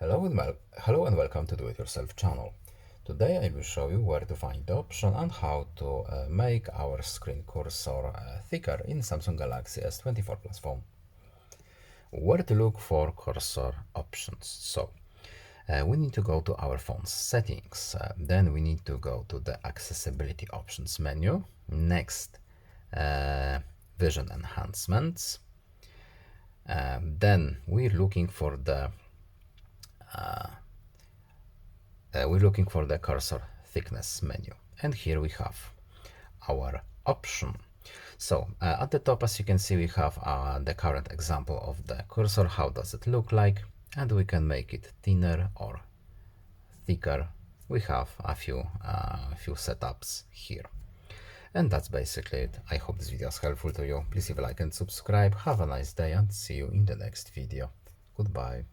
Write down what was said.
Hello and welcome to Do It Yourself channel. Today I will show you where to find the option and how to make our screen cursor thicker in Samsung Galaxy S24 Plus phone. Where to look for cursor options? So we need to go to our phone's settings. Then we need to go to the accessibility options menu. Next, vision enhancements. Then we're looking for the cursor thickness menu, and here we have our option. So at the top, as you can see, we have the current example of the cursor. How does it look like? And we can make it thinner or thicker. We have a few setups here. And that's basically it. I hope this video is helpful to you. Please leave a like and subscribe. Have a nice day and see you in the next video. Goodbye.